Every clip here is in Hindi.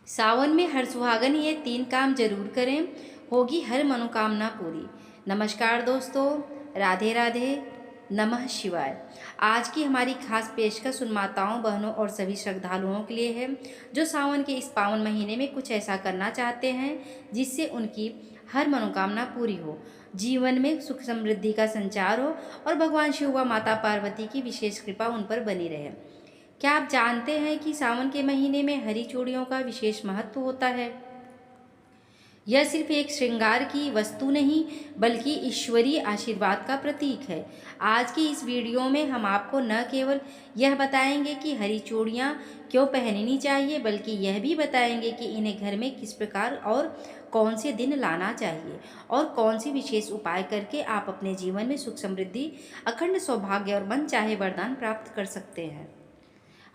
सावन में हर सुहागन ये 3 काम जरूर करें, होगी हर मनोकामना पूरी। नमस्कार दोस्तों, राधे राधे, नमः शिवाय। आज की हमारी खास पेशकश उन माताओं, बहनों और सभी श्रद्धालुओं के लिए है जो सावन के इस पावन महीने में कुछ ऐसा करना चाहते हैं जिससे उनकी हर मनोकामना पूरी हो, जीवन में सुख समृद्धि का संचार हो और भगवान शिव व माता पार्वती की विशेष कृपा उन पर बनी रहे। क्या आप जानते हैं कि सावन के महीने में हरी चूड़ियों का विशेष महत्व होता है? यह सिर्फ एक श्रृंगार की वस्तु नहीं बल्कि ईश्वरीय आशीर्वाद का प्रतीक है। आज की इस वीडियो में हम आपको न केवल यह बताएंगे कि हरी चूड़ियाँ क्यों पहननी चाहिए, बल्कि यह भी बताएंगे कि इन्हें घर में किस प्रकार और कौन से दिन लाना चाहिए और कौन सी विशेष उपाय करके आप अपने जीवन में सुख समृद्धि, अखंड सौभाग्य और मन चाहे वरदान प्राप्त कर सकते हैं।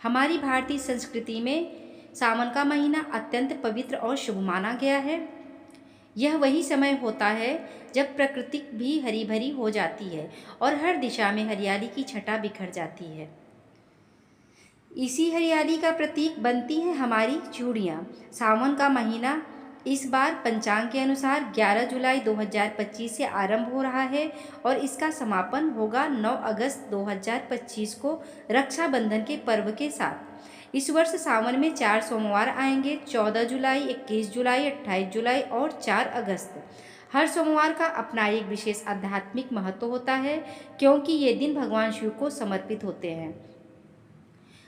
हमारी भारतीय संस्कृति में सावन का महीना अत्यंत पवित्र और शुभ माना गया है। यह वही समय होता है जब प्रकृति भी हरी भरी हो जाती है और हर दिशा में हरियाली की छटा बिखर जाती है। इसी हरियाली का प्रतीक बनती हैं हमारी चूड़ियाँ। सावन का महीना इस बार पंचांग के अनुसार 11 जुलाई 2025 से आरंभ हो रहा है और इसका समापन होगा 9 अगस्त 2025 को रक्षाबंधन के पर्व के साथ। इस वर्ष सावन में 4 सोमवार आएंगे: 14 जुलाई, 21 जुलाई, 28 जुलाई और 4 अगस्त। हर सोमवार का अपना एक विशेष आध्यात्मिक महत्व होता है क्योंकि ये दिन भगवान शिव को समर्पित होते हैं।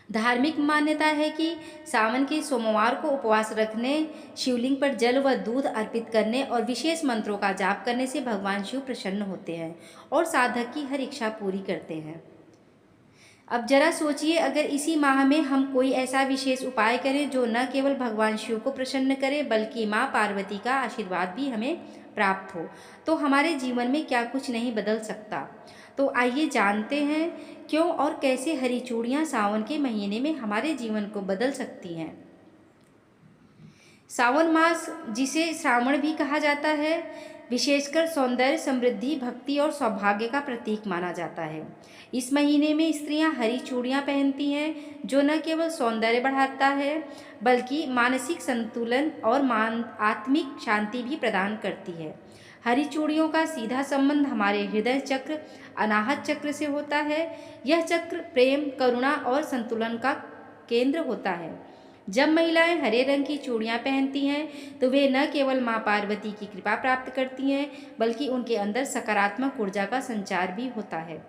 धार्मिक मान्यता है कि सावन के सोमवार को उपवास रखने, शिवलिंग पर जल व दूध अर्पित करने और विशेष मंत्रों का जाप करने से भगवान शिव प्रसन्न होते हैं और साधक की हर इच्छा पूरी करते हैं। अब जरा सोचिए, अगर इसी माह में हम कोई ऐसा विशेष उपाय करें जो न केवल भगवान शिव को प्रसन्न करे बल्कि माँ पार्वती का आशीर्वाद भी हमें प्राप्त हो, तो हमारे जीवन में क्या कुछ नहीं बदल सकता। तो आइए जानते हैं क्यों और कैसे हरी चूड़ियाँ सावन के महीने में हमारे जीवन को बदल सकती हैं। सावन मास, जिसे श्रावण भी कहा जाता है, विशेषकर सौंदर्य, समृद्धि, भक्ति और सौभाग्य का प्रतीक माना जाता है। इस महीने में स्त्रियां हरी चूड़ियां पहनती हैं जो न केवल सौंदर्य बढ़ाता है बल्कि मानसिक संतुलन और आत्मिक शांति भी प्रदान करती है। हरी चूड़ियों का सीधा संबंध हमारे हृदय चक्र, अनाहत चक्र से होता है। यह चक्र प्रेम, करुणा और संतुलन का केंद्र होता है। जब महिलाएं हरे रंग की चूड़ियां पहनती हैं तो वे न केवल मां पार्वती की कृपा प्राप्त करती हैं बल्कि उनके अंदर सकारात्मक ऊर्जा का संचार भी होता है।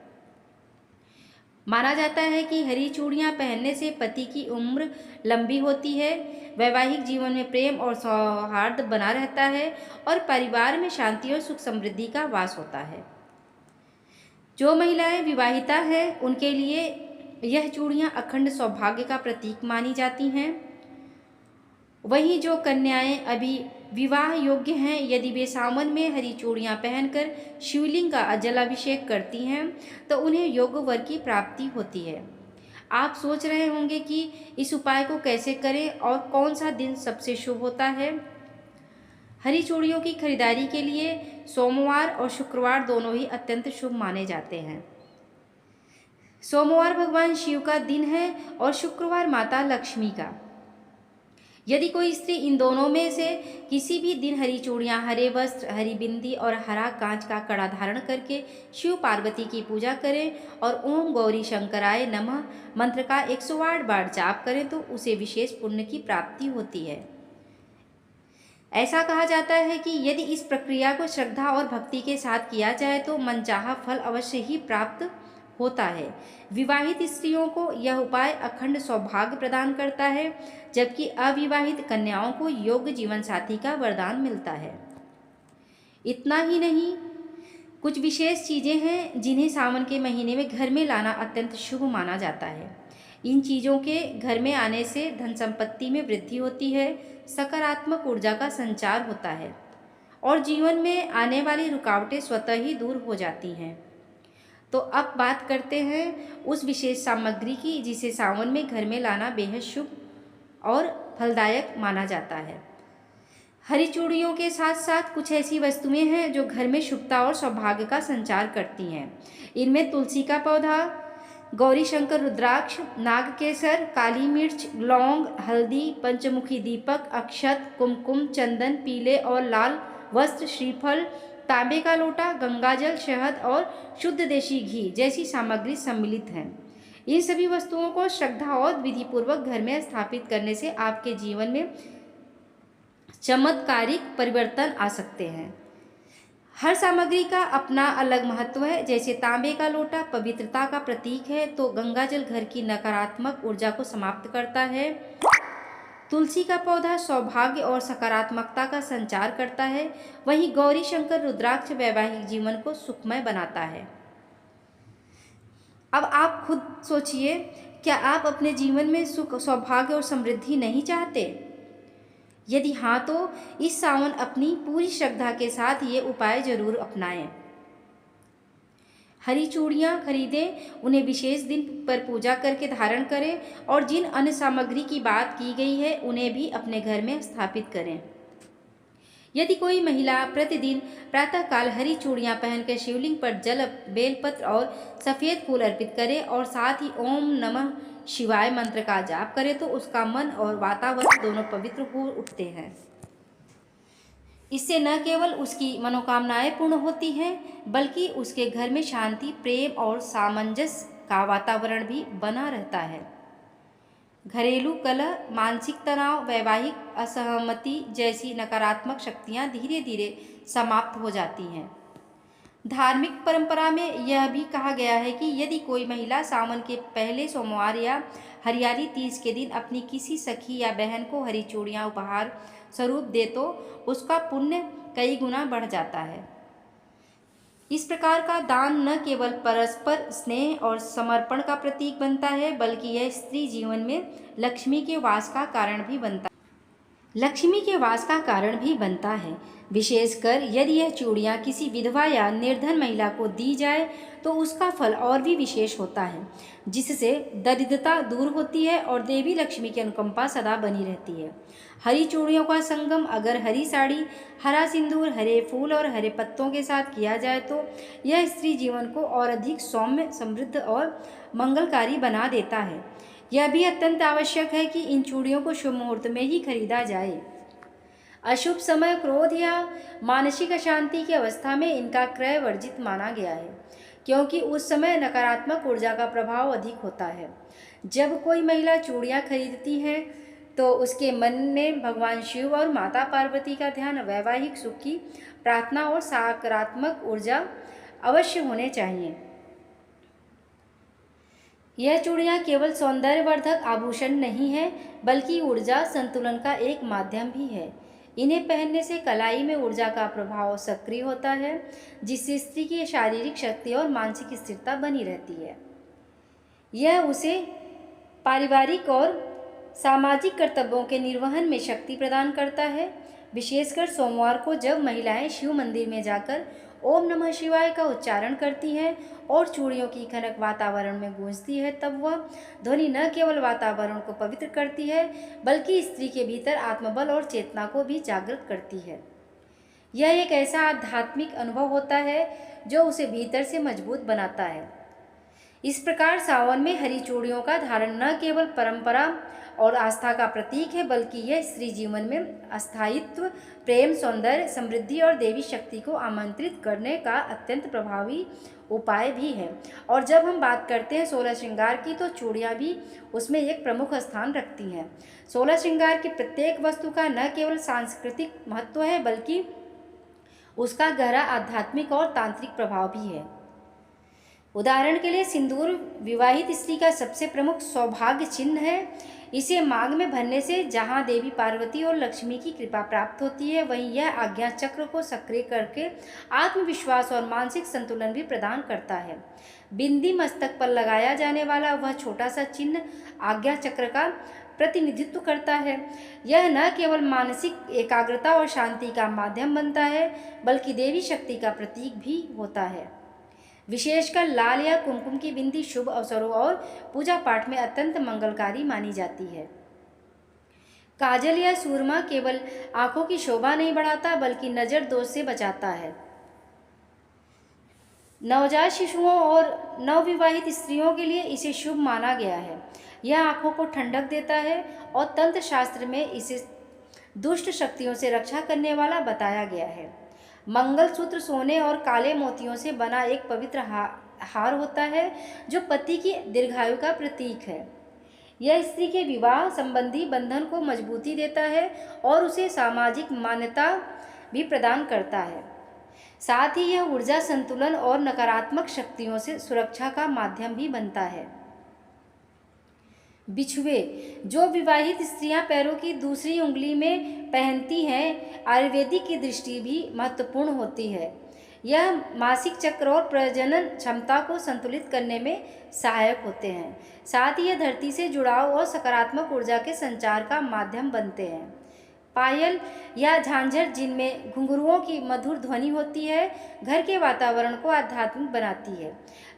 माना जाता है कि हरी चूड़ियां पहनने से पति की उम्र लंबी होती है, वैवाहिक जीवन में प्रेम और सौहार्द बना रहता है और परिवार में शांति और सुख समृद्धि का वास होता है। जो महिलाएं विवाहिता हैं उनके लिए यह चूड़ियां अखंड सौभाग्य का प्रतीक मानी जाती हैं। वहीं जो कन्याएं अभी विवाह योग्य हैं, यदि वे सावन में हरी चूड़ियां पहनकर शिवलिंग का जलाभिषेक करती हैं तो उन्हें योग्य वर की प्राप्ति होती है। आप सोच रहे होंगे कि इस उपाय को कैसे करें और कौन सा दिन सबसे शुभ होता है। हरी चूड़ियों की खरीदारी के लिए सोमवार और शुक्रवार दोनों ही अत्यंत शुभ माने जाते हैं। सोमवार भगवान शिव का दिन है और शुक्रवार माता लक्ष्मी का। यदि कोई स्त्री इन दोनों में से किसी भी दिन हरी चूड़ियां, हरे वस्त्र, हरी बिंदी और हरा कांच का कड़ा धारण करके शिव पार्वती की पूजा करें और ओम गौरी शंकराय नमः मंत्र का 108 बार जाप करें तो उसे विशेष पुण्य की प्राप्ति होती है। ऐसा कहा जाता है कि यदि इस प्रक्रिया को श्रद्धा और भक्ति के साथ किया जाए तो मनचाहा फल अवश्य ही प्राप्त होता है। विवाहित स्त्रियों को यह उपाय अखंड सौभाग्य प्रदान करता है जबकि अविवाहित कन्याओं को योग्य जीवन साथी का वरदान मिलता है। इतना ही नहीं, कुछ विशेष चीज़ें हैं जिन्हें सावन के महीने में घर में लाना अत्यंत शुभ माना जाता है। इन चीज़ों के घर में आने से धन संपत्ति में वृद्धि होती है, सकारात्मक ऊर्जा का संचार होता है और जीवन में आने वाली रुकावटें स्वतः ही दूर हो जाती हैं। तो अब बात करते हैं उस विशेष सामग्री की जिसे सावन में घर में लाना बेहद शुभ और फलदायक माना जाता है। हरी चूड़ियों के साथ साथ कुछ ऐसी वस्तुएं हैं जो घर में शुभता और सौभाग्य का संचार करती हैं। इनमें तुलसी का पौधा, गौरी शंकर रुद्राक्ष, नागकेसर, काली मिर्च, लौंग, हल्दी, पंचमुखी दीपक, अक्षत, कुमकुम, चंदन, पीले और लाल वस्त्र, श्रीफल, तांबे का लोटा, गंगाजल, शहद और शुद्ध देशी घी जैसी सामग्री सम्मिलित है। इन सभी वस्तुओं को श्रद्धा और विधिपूर्वक घर में स्थापित करने से आपके जीवन में चमत्कारिक परिवर्तन आ सकते हैं। हर सामग्री का अपना अलग महत्व है। जैसे तांबे का लोटा पवित्रता का प्रतीक है, तो गंगाजल घर की नकारात्मक ऊर्जा को समाप्त करता है। तुलसी का पौधा सौभाग्य और सकारात्मकता का संचार करता है। वहीं गौरी शंकर रुद्राक्ष वैवाहिक जीवन को सुखमय बनाता है। अब आप खुद सोचिए, क्या आप अपने जीवन में सुख, सौभाग्य और समृद्धि नहीं चाहते? यदि हाँ, तो इस सावन अपनी पूरी श्रद्धा के साथ ये उपाय जरूर अपनाएं। हरी चूड़ियाँ खरीदें, उन्हें विशेष दिन पर पूजा करके धारण करें और जिन अन्य सामग्री की बात की गई है उन्हें भी अपने घर में स्थापित करें। यदि कोई महिला प्रतिदिन प्रातःकाल हरी चूड़ियाँ पहनकर शिवलिंग पर जल, बेलपत्र और सफ़ेद फूल अर्पित करे और साथ ही ओम नमः शिवाय मंत्र का जाप करे, तो उसका मन और वातावरण दोनों पवित्र हो उठते हैं। इससे न केवल उसकी मनोकामनाएं पूर्ण होती हैं, बल्कि उसके घर में शांति, प्रेम और सामंजस्य का वातावरण भी बना रहता है। घरेलू कलह, मानसिक तनाव, वैवाहिक असहमति जैसी नकारात्मक शक्तियां धीरे धीरे समाप्त हो जाती हैं। धार्मिक परंपरा में यह भी कहा गया है कि यदि कोई महिला सावन के पहले सोमवार या हरियाली तीज के दिन अपनी किसी सखी या बहन को हरी चूड़ियाँ उपहार स्वरूप दे, तो उसका पुण्य कई गुना बढ़ जाता है। इस प्रकार का दान न केवल परस्पर स्नेह और समर्पण का प्रतीक बनता है, बल्कि यह स्त्री जीवन में लक्ष्मी के वास का कारण भी बनता है। विशेषकर यदि यह चूड़ियाँ किसी विधवा या निर्धन महिला को दी जाए, तो उसका फल और भी विशेष होता है, जिससे दरिद्रता दूर होती है और देवी लक्ष्मी की अनुकंपा सदा बनी रहती है। हरी चूड़ियों का संगम अगर हरी साड़ी, हरा सिंदूर, हरे फूल और हरे पत्तों के साथ किया जाए, तो यह स्त्री जीवन को और अधिक सौम्य, समृद्ध और मंगलकारी बना देता है। यह भी अत्यंत आवश्यक है कि इन चूड़ियों को शुभ मुहूर्त में ही खरीदा जाए। अशुभ समय, क्रोध या मानसिक अशांति की अवस्था में इनका क्रय वर्जित माना गया है, क्योंकि उस समय नकारात्मक ऊर्जा का प्रभाव अधिक होता है। जब कोई महिला चूड़ियाँ खरीदती है, तो उसके मन में भगवान शिव और माता पार्वती का ध्यान, वैवाहिक सुख की प्रार्थना और सकारात्मक ऊर्जा अवश्य होने चाहिए। यह चूड़ियाँ केवल सौंदर्यवर्धक आभूषण नहीं है, बल्कि ऊर्जा संतुलन का एक माध्यम भी है। इन्हें पहनने से कलाई में ऊर्जा का प्रभाव सक्रिय होता है, जिससे स्त्री की शारीरिक शक्ति और मानसिक स्थिरता बनी रहती है। यह उसे पारिवारिक और सामाजिक कर्तव्यों के निर्वहन में शक्ति प्रदान करता है। विशेषकर सोमवार को जब महिलाएं शिव मंदिर में जाकर ओम नमः शिवाय का उच्चारण करती हैं और चूड़ियों की खनक वातावरण में गूंजती है, तब वह ध्वनि न केवल वातावरण को पवित्र करती है, बल्कि स्त्री के भीतर आत्मबल और चेतना को भी जागृत करती है। यह एक ऐसा आध्यात्मिक अनुभव होता है जो उसे भीतर से मजबूत बनाता है। इस प्रकार सावन में हरी चूड़ियों का धारण न केवल परंपरा और आस्था का प्रतीक है, बल्कि यह स्त्री जीवन में अस्थायित्व, प्रेम, सौंदर्य, समृद्धि और देवी शक्ति को आमंत्रित करने का अत्यंत प्रभावी उपाय भी है। और जब हम बात करते हैं 16 श्रृंगार की, तो चूड़ियाँ भी उसमें एक प्रमुख स्थान रखती हैं। 16 श्रृंगार की प्रत्येक वस्तु का न केवल सांस्कृतिक महत्व है, बल्कि उसका गहरा आध्यात्मिक और तांत्रिक प्रभाव भी है। उदाहरण के लिए सिंदूर विवाहित स्त्री का सबसे प्रमुख सौभाग्य चिन्ह है। इसे मांग में भरने से जहां देवी पार्वती और लक्ष्मी की कृपा प्राप्त होती है, वहीं यह आज्ञा चक्र को सक्रिय करके आत्मविश्वास और मानसिक संतुलन भी प्रदान करता है। बिंदी मस्तक पर लगाया जाने वाला वह छोटा सा चिन्ह आज्ञा चक्र का प्रतिनिधित्व करता है। यह न केवल मानसिक एकाग्रता और शांति का माध्यम बनता है, बल्कि देवी शक्ति का प्रतीक भी होता है। विशेषकर लाल या कुमकुम की बिंदी शुभ अवसरों और पूजा पाठ में अत्यंत मंगलकारी मानी जाती है। काजल या सूरमा केवल आंखों की शोभा नहीं बढ़ाता, बल्कि नज़र दोष से बचाता है। नवजात शिशुओं और नवविवाहित स्त्रियों के लिए इसे शुभ माना गया है। यह आँखों को ठंडक देता है और तंत्र शास्त्र में इसे दुष्ट शक्तियों से रक्षा करने वाला बताया गया है। मंगलसूत्र सोने और काले मोतियों से बना एक पवित्र हार होता है जो पति की दीर्घायु का प्रतीक है। यह स्त्री के विवाह संबंधी बंधन को मजबूती देता है और उसे सामाजिक मान्यता भी प्रदान करता है। साथ ही यह ऊर्जा संतुलन और नकारात्मक शक्तियों से सुरक्षा का माध्यम भी बनता है। बिछुए, जो विवाहित स्त्रियां पैरों की दूसरी उंगली में पहनती हैं, आयुर्वेदिक की दृष्टि भी महत्वपूर्ण होती है। यह मासिक चक्र और प्रजनन क्षमता को संतुलित करने में सहायक होते हैं। साथ ही यह धरती से जुड़ाव और सकारात्मक ऊर्जा के संचार का माध्यम बनते हैं। पायल या झांझर, जिनमें घुंघरुओं की मधुर ध्वनि होती है, घर के वातावरण को आध्यात्मिक बनाती है।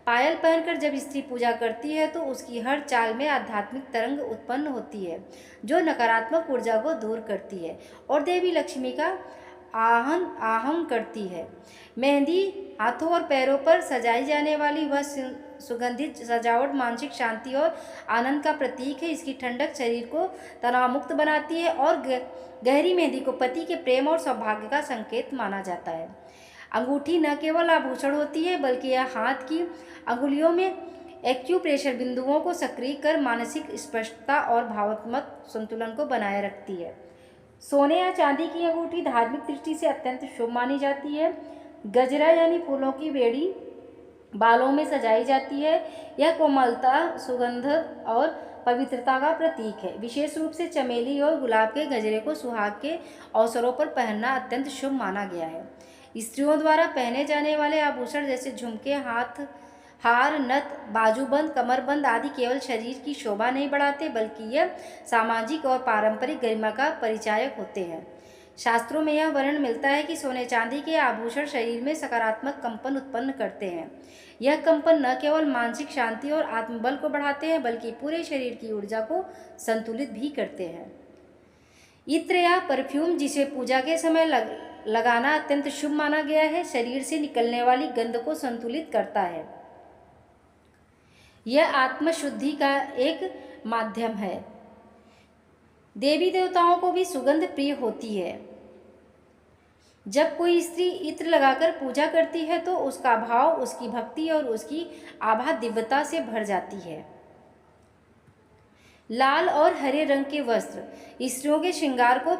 पायल पहनकर जब स्त्री पूजा करती है तो उसकी हर चाल में आध्यात्मिक तरंग उत्पन्न होती है जो नकारात्मक ऊर्जा को दूर करती है और देवी लक्ष्मी का आहन करती है। मेहंदी, हाथों और पैरों पर सजाई जाने वाली वह सुगंधित सजावट मानसिक शांति और आनंद का प्रतीक है। इसकी ठंडक शरीर को तनावमुक्त बनाती है और गहरी मेहंदी को पति के प्रेम और सौभाग्य का संकेत माना जाता है। अंगूठी न केवल आभूषण होती है बल्कि यह हाथ की अंगुलियों में एक्यूप्रेशर बिंदुओं को सक्रिय कर मानसिक स्पष्टता और भावनात्मक संतुलन को बनाए रखती है। सोने या चांदी की अंगूठी धार्मिक दृष्टि से अत्यंत शुभ मानी जाती है। गजरा यानी फूलों की बेड़ी बालों में सजाई जाती है। यह कोमलता, सुगंध और पवित्रता का प्रतीक है। विशेष रूप से चमेली और गुलाब के गजरे को सुहाग के अवसरों पर पहनना अत्यंत शुभ माना गया है। स्त्रियों द्वारा पहने जाने वाले आभूषण जैसे झुमके, हार, नथ, बाजूबंद, कमरबंद आदि केवल शरीर की शोभा नहीं बढ़ाते बल्कि यह सामाजिक और पारंपरिक गरिमा का परिचायक होते हैं। शास्त्रों में यह वर्णन मिलता है कि सोने चांदी के आभूषण शरीर में सकारात्मक कंपन उत्पन्न करते हैं। यह कंपन न केवल मानसिक शांति और आत्मबल को बढ़ाते हैं बल्कि पूरे शरीर की ऊर्जा को संतुलित भी करते हैं। इत्र या परफ्यूम, जिसे पूजा के समय लगाना अत्यंत शुभ माना गया है, शरीर से निकलने वाली गंध को संतुलित करता है। यह आत्मशुद्धि का एक माध्यम है। देवी देवताओं को भी सुगंध प्रिय होती है। जब कोई स्त्री इत्र लगाकर पूजा करती है तो उसका भाव, उसकी भक्ति और उसकी आभा दिव्यता से भर जाती है। लाल और हरे रंग के वस्त्र स्त्रियों के श्रृंगार को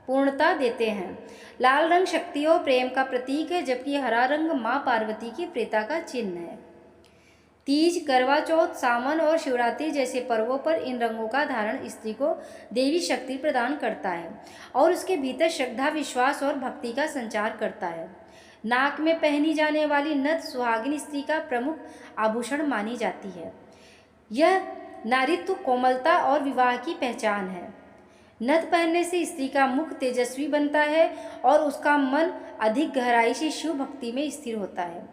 पूर्णता देते हैं। लाल रंग शक्ति और प्रेम का प्रतीक है जबकि हरा रंग मां पार्वती की प्रीता का चिन्ह है। तीज, करवा चौथ, सावन और शिवरात्रि जैसे पर्वों पर इन रंगों का धारण स्त्री को देवी शक्ति प्रदान करता है और उसके भीतर श्रद्धा, विश्वास और भक्ति का संचार करता है। नाक में पहनी जाने वाली नथ सुहागिन स्त्री का प्रमुख आभूषण मानी जाती है। यह नारीत्व, कोमलता और विवाह की पहचान है। नथ पहनने से स्त्री का मुख तेजस्वी बनता है और उसका मन अधिक गहराई से शिव भक्ति में स्थिर होता है।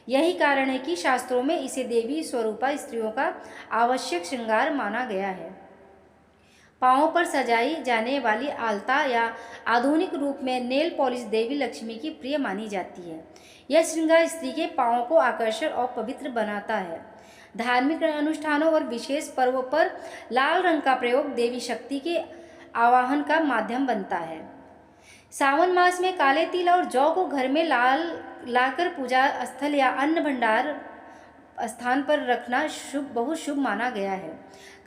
यही कारण है कि शास्त्रों में इसे देवी स्वरूपा स्त्रियों का आवश्यक श्रृंगार माना गया है। पाँवों पर सजाई जाने वाली आलता या आधुनिक रूप में नेल पॉलिश देवी लक्ष्मी की प्रिय मानी जाती है। यह श्रृंगार स्त्री के पाँवों को आकर्षक और पवित्र बनाता है। धार्मिक अनुष्ठानों और विशेष पर्वों पर लाल रंग का प्रयोग देवी शक्ति के आवाहन का माध्यम बनता है। सावन मास में काले तिल और जौ को घर में लाकर पूजा स्थल या अन्न भंडार स्थान पर रखना बहुत शुभ माना गया है।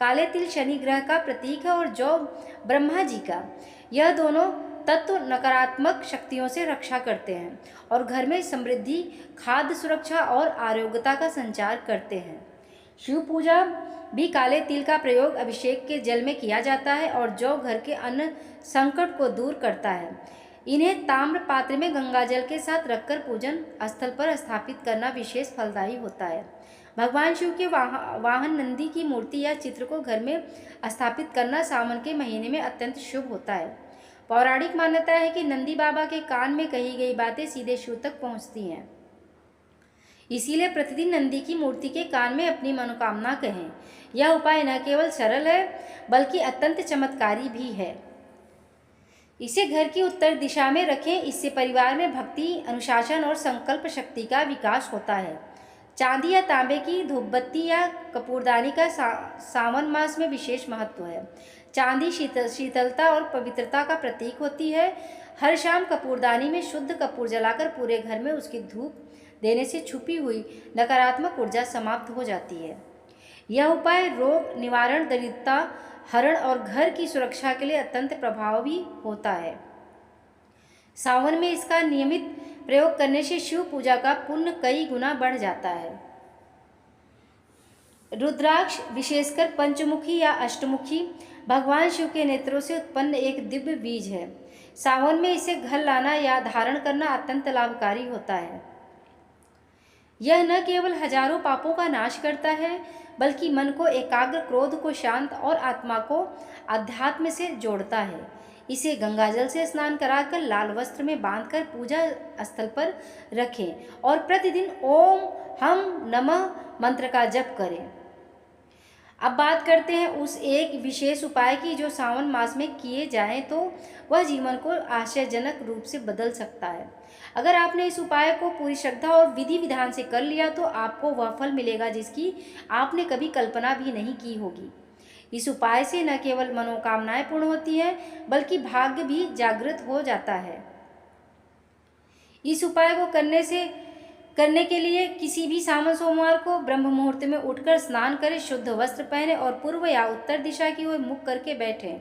काले तिल शनि ग्रह का प्रतीक है और जौ ब्रह्मा जी का। यह दोनों तत्व नकारात्मक शक्तियों से रक्षा करते हैं और घर में समृद्धि, खाद्य सुरक्षा और आरोग्यता का संचार करते हैं। शिव पूजा भी काले तिल का प्रयोग अभिषेक के जल में किया जाता है और जौ घर के अन्न संकट को दूर करता है। इन्हें ताम्र पात्र में गंगा जल के साथ रखकर पूजन स्थल पर स्थापित करना विशेष फलदायी होता है। भगवान शिव के वाहन नंदी की मूर्ति या चित्र को घर में स्थापित करना सावन के महीने में अत्यंत शुभ होता है। पौराणिक मान्यता है कि नंदी बाबा के कान में कही गई बातें सीधे शिव तक पहुंचती हैं। इसीलिए प्रतिदिन नंदी की मूर्ति के कान में अपनी मनोकामना कहें। यह उपाय न केवल सरल है बल्कि अत्यंत चमत्कारी भी है। इसे घर की उत्तर दिशा में रखें। इससे परिवार में भक्ति, अनुशासन और संकल्प शक्ति का विकास होता है। चांदी या तांबे की धूपबत्ती या कपूरदानी का सावन मास में विशेष महत्व है। चांदी शीतलता और पवित्रता का प्रतीक होती है। हर शाम कपूरदानी में शुद्ध कपूर जलाकर पूरे घर में उसकी धूप देने से छुपी हुई नकारात्मक ऊर्जा समाप्त हो जाती है। यह उपाय रोग निवारण, दरिद्रता हरण और घर की सुरक्षा के लिए अत्यंत प्रभावी होता है। सावन में इसका नियमित प्रयोग करने से शिव पूजा का पुण्य कई गुना बढ़ जाता है। रुद्राक्ष, विशेषकर पंचमुखी या अष्टमुखी, भगवान शिव के नेत्रों से उत्पन्न एक दिव्य बीज है। सावन में इसे घर लाना या धारण करना अत्यंत लाभकारी होता है। यह न केवल हजारों पापों का नाश करता है, बल्कि मन को एकाग्र, क्रोध को शांत और आत्मा को अध्यात्म से जोड़ता है। इसे गंगाजल से स्नान कराकर लाल वस्त्र में बांधकर पूजा स्थल पर रखें और प्रतिदिन ओम हम नमः मंत्र का जप करें। अब बात करते हैं उस एक विशेष उपाय की जो सावन मास में किए जाएं तो वह जीवन को आश्चर्यजनक रूप से बदल सकता है। अगर आपने इस उपाय को पूरी श्रद्धा और विधि विधान से कर लिया तो आपको वह फल मिलेगा जिसकी आपने कभी कल्पना भी नहीं की होगी। इस उपाय से न केवल मनोकामनाएं पूर्ण होती हैं, बल्कि भाग्य भी जागृत हो जाता है। इस उपाय को करने के लिए किसी भी सावन सोमवार को ब्रह्म मुहूर्त में उठकर स्नान करें, शुद्ध वस्त्र पहने और पूर्व या उत्तर दिशा की ओर मुख करके बैठें।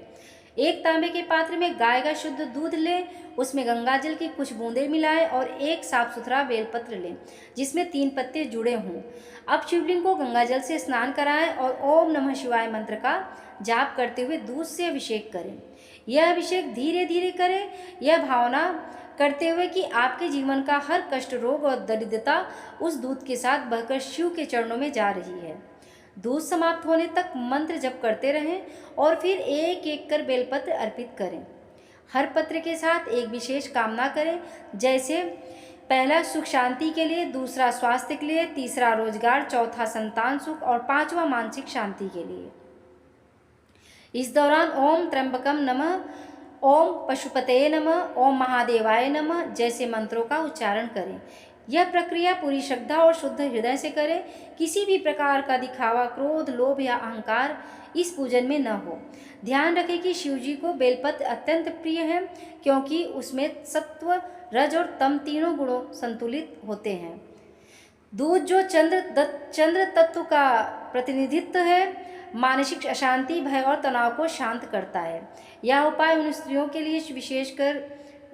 एक तांबे के पात्र में गाय का शुद्ध दूध लें, उसमें गंगाजल की कुछ बूंदें मिलाएं और एक साफ सुथरा बेलपत्र लें जिसमें 3 पत्ते जुड़े हों। अब शिवलिंग को गंगाजल से स्नान कराएं और ओम नमः शिवाय मंत्र का जाप करते हुए दूध से अभिषेक करें। यह अभिषेक धीरे धीरे करें, यह भावना करते हुए कि आपके जीवन का हर कष्ट, रोग और दरिद्रता उस दूध के साथ बहकर शिव के चरणों में जा रही है। दूध समाप्त होने तक मंत्र जप करते रहें और फिर एक एक कर बेलपत्र अर्पित करें। हर पत्र के साथ एक विशेष कामना करें, जैसे पहला सुख शांति के लिए, दूसरा स्वास्थ्य के लिए, तीसरा रोजगार, चौथा संतान सुख और 5वां मानसिक शांति के लिए। इस दौरान ओम त्र्यंबकम नमः, ओम पशुपतये नमः, ओम महादेवाय नमः जैसे मंत्रों का उच्चारण करें। यह प्रक्रिया पूरी श्रद्धा और शुद्ध हृदय से करें। किसी भी प्रकार का दिखावा, क्रोध, लोभ या अहंकार इस पूजन में न हो। ध्यान रखें कि शिवजी को बेलपत्र अत्यंत प्रिय है, क्योंकि उसमें सत्व, रज और तम तीनों गुणों संतुलित होते हैं। दूध जो चंद्र तत्व का प्रतिनिधित्व है, मानसिक अशांति, भय और तनाव को शांत करता है। यह उपाय उन स्त्रियों के लिए विशेषकर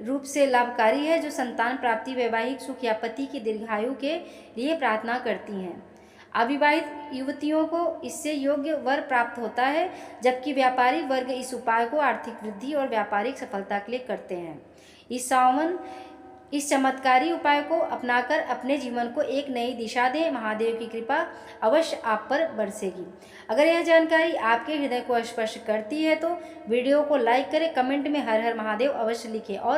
रूप से लाभकारी है जो संतान प्राप्ति, वैवाहिक सुख या पति की दीर्घायु के लिए प्रार्थना करती हैं। अविवाहित युवतियों को इससे योग्य वर प्राप्त होता है, जबकि व्यापारी वर्ग इस उपाय को आर्थिक वृद्धि और व्यापारिक सफलता के लिए करते हैं। इस चमत्कारी उपाय को अपनाकर अपने जीवन को एक नई दिशा दें। महादेव की कृपा अवश्य आप पर बरसेगी। अगर यह जानकारी आपके हृदय को स्पर्श करती है तो वीडियो को लाइक करें, कमेंट में हर हर महादेव अवश्य लिखें और